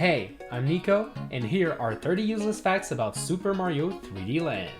Hey, I'm Nico, and here are 30 useless facts about Super Mario 3D Land.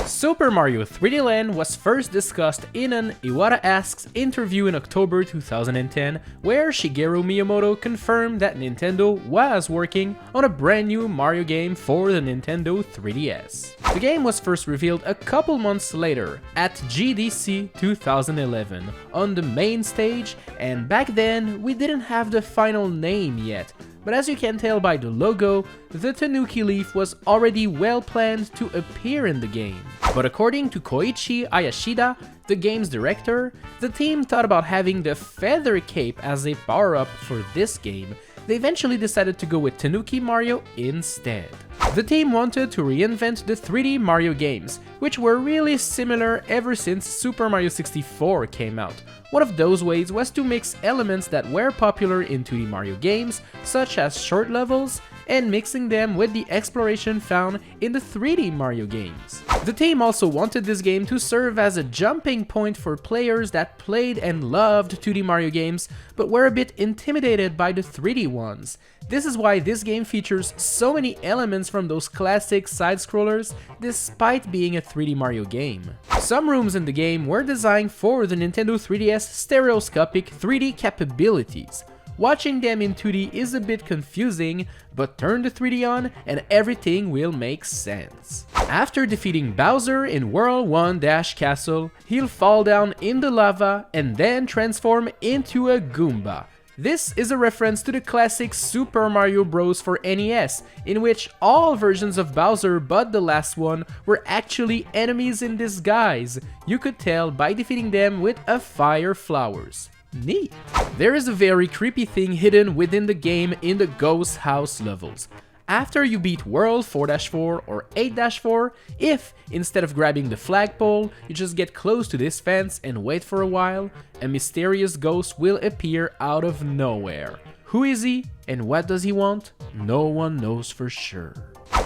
Super Mario 3D Land was first discussed in an Iwata Asks interview in October 2010, where Shigeru Miyamoto confirmed that Nintendo was working on a brand new Mario game for the Nintendo 3DS. The game was first revealed a couple months later, at GDC 2011, on the main stage, and back then we didn't have the final name yet. But as you can tell by the logo, the Tanuki leaf was already well planned to appear in the game. But according to Koichi Ayashida, the game's director, the team thought about having the feather cape as a power-up for this game. They eventually decided to go with Tanuki Mario instead. The team wanted to reinvent the 3D Mario games, which were really similar ever since Super Mario 64 came out. One of those ways was to mix elements that were popular in 2D Mario games, such as short levels, and mixing them with the exploration found in the 3D Mario games. The team also wanted this game to serve as a jumping point for players that played and loved 2D Mario games, but were a bit intimidated by the 3D ones. This is why this game features so many elements from those classic side-scrollers, despite being a 3D Mario game. Some rooms in the game were designed for the Nintendo 3DS stereoscopic 3D capabilities. Watching them in 2D is a bit confusing, but turn the 3D on and everything will make sense. After defeating Bowser in World 1-Castle, he'll fall down in the lava and then transform into a Goomba. This is a reference to the classic Super Mario Bros. For NES, in which all versions of Bowser but the last one were actually enemies in disguise. You could tell by defeating them with a fire flowers. Neat! There is a very creepy thing hidden within the game in the Ghost House levels. After you beat World 4-4 or 8-4, if, instead of grabbing the flagpole, you just get close to this fence and wait for a while, a mysterious ghost will appear out of nowhere. Who is he and what does he want? No one knows for sure.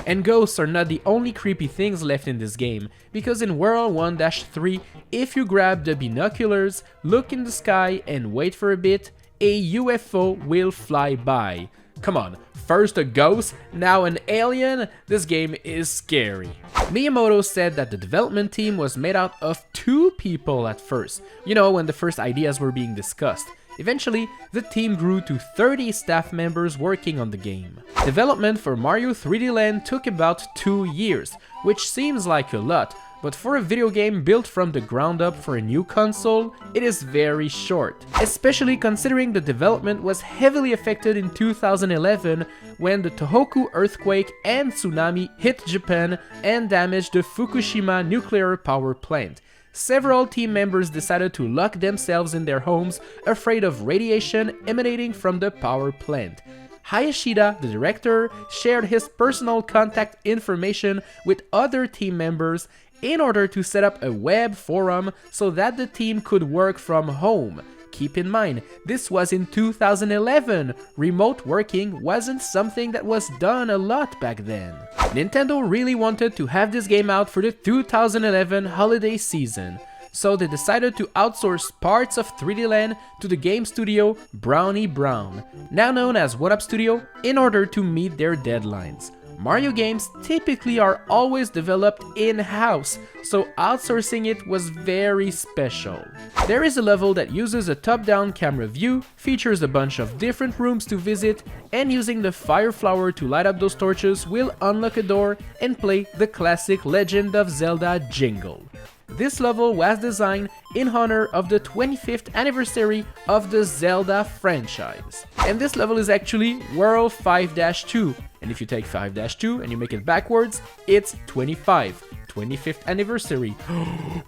And ghosts are not the only creepy things left in this game, because in World 1-3, if you grab the binoculars, look in the sky and wait for a bit, a UFO will fly by. Come on, first a ghost, now an alien? This game is scary. Miyamoto said that the development team was made out of 2 people at first, you know, when the first ideas were being discussed. Eventually, the team grew to 30 staff members working on the game. Development for Mario 3D Land took about 2 years, which seems like a lot, but for a video game built from the ground up for a new console, it is very short. Especially considering the development was heavily affected in 2011 when the Tohoku earthquake and tsunami hit Japan and damaged the Fukushima nuclear power plant. Several team members decided to lock themselves in their homes, afraid of radiation emanating from the power plant. Hayashida, the director, shared his personal contact information with other team members in order to set up a web forum so that the team could work from home. Keep in mind, this was in 2011. Remote working wasn't something that was done a lot back then. Nintendo really wanted to have this game out for the 2011 holiday season, so they decided to outsource parts of 3D Land to the game studio Brownie Brown, now known as What Up Studio, in order to meet their deadlines. Mario games typically are always developed in-house, so outsourcing it was very special. There is a level that uses a top-down camera view, features a bunch of different rooms to visit, and using the fire flower to light up those torches will unlock a door and play the classic Legend of Zelda jingle. This level was designed in honor of the 25th anniversary of the Zelda franchise. And this level is actually World 5-2. And if you take 5-2 and you make it backwards, it's 25. 25th anniversary.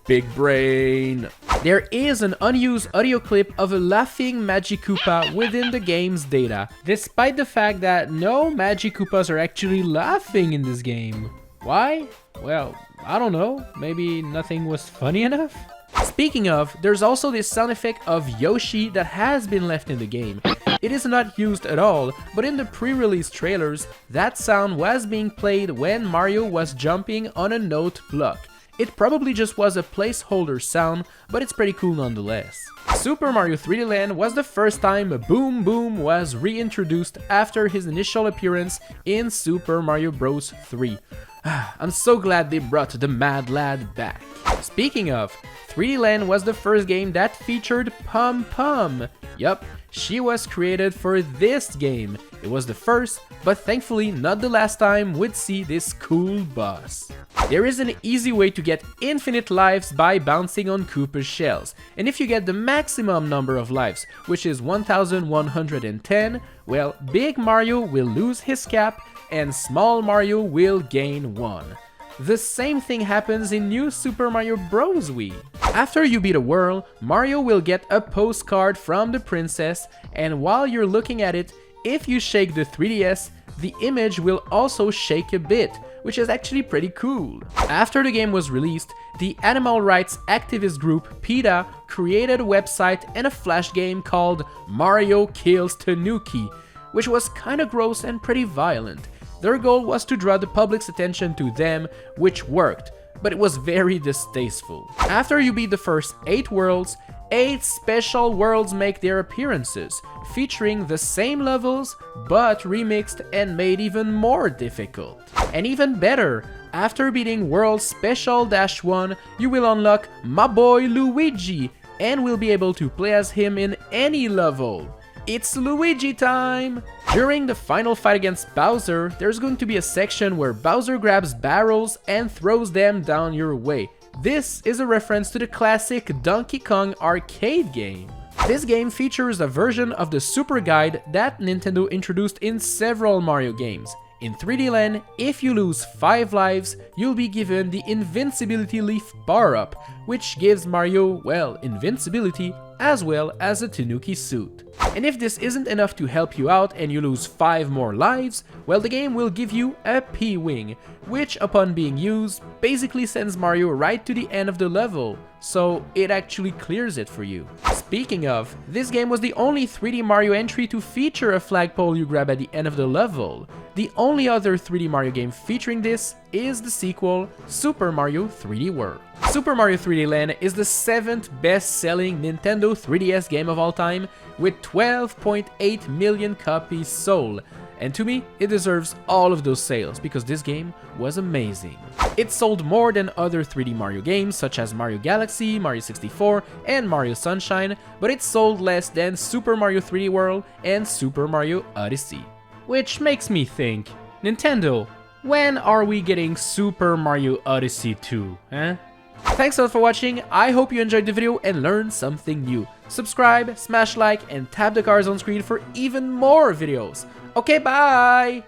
Big brain! There is an unused audio clip of a laughing Magikoopa within the game's data, despite the fact that no Magikoopas are actually laughing in this game. Why? Well, I don't know, maybe nothing was funny enough? Speaking of, there's also this sound effect of Yoshi that has been left in the game. It is not used at all, but in the pre-release trailers, that sound was being played when Mario was jumping on a note block. It probably just was a placeholder sound, but it's pretty cool nonetheless. Super Mario 3D Land was the first time Boom Boom was reintroduced after his initial appearance in Super Mario Bros. 3. I'm so glad they brought the Mad Lad back. Speaking of, 3D Land was the first game that featured Pum Pum. Yup, she was created for this game. It was the first, but thankfully not the last time we'd see this cool boss. There is an easy way to get infinite lives by bouncing on Koopa's shells, and if you get the maximum number of lives, which is 1110, well, Big Mario will lose his cap and Small Mario will gain 1. The same thing happens in New Super Mario Bros. Wii. After you beat a world, Mario will get a postcard from the princess, and while you're looking at it, if you shake the 3DS, the image will also shake a bit, which is actually pretty cool. After the game was released, the animal rights activist group PETA created a website and a flash game called Mario Kills Tanuki, which was kinda gross and pretty violent. Their goal was to draw the public's attention to them, which worked, but it was very distasteful. After you beat the first 8 worlds, 8 special worlds make their appearances, featuring the same levels, but remixed and made even more difficult. And even better, after beating World Special -1, you will unlock my boy Luigi, and will be able to play as him in any level. It's Luigi time! During the final fight against Bowser, there's going to be a section where Bowser grabs barrels and throws them down your way. This is a reference to the classic Donkey Kong arcade game. This game features a version of the Super Guide that Nintendo introduced in several Mario games. In 3D Land, if you lose 5 lives, you'll be given the Invincibility Leaf bar-up, which gives Mario, well, invincibility as well as a Tanuki suit. And if this isn't enough to help you out and you lose 5 more lives, well, the game will give you a P-Wing, which upon being used basically sends Mario right to the end of the level, so it actually clears it for you. Speaking of, this game was the only 3D Mario entry to feature a flagpole you grab at the end of the level. The only other 3D Mario game featuring this is the sequel, Super Mario 3D World. Super Mario 3D Land is the 7th best-selling Nintendo 3DS game of all time, with 12.8 million copies sold. And to me, it deserves all of those sales because this game was amazing. It sold more than other 3D Mario games such as Mario Galaxy, Mario 64, and Mario Sunshine, but it sold less than Super Mario 3D World and Super Mario Odyssey. Which makes me think, Nintendo, when are we getting Super Mario Odyssey 2, eh? Thanks a lot for watching, I hope you enjoyed the video and learned something new. Subscribe, smash like, and tap the cards on screen for even more videos. Okay, bye!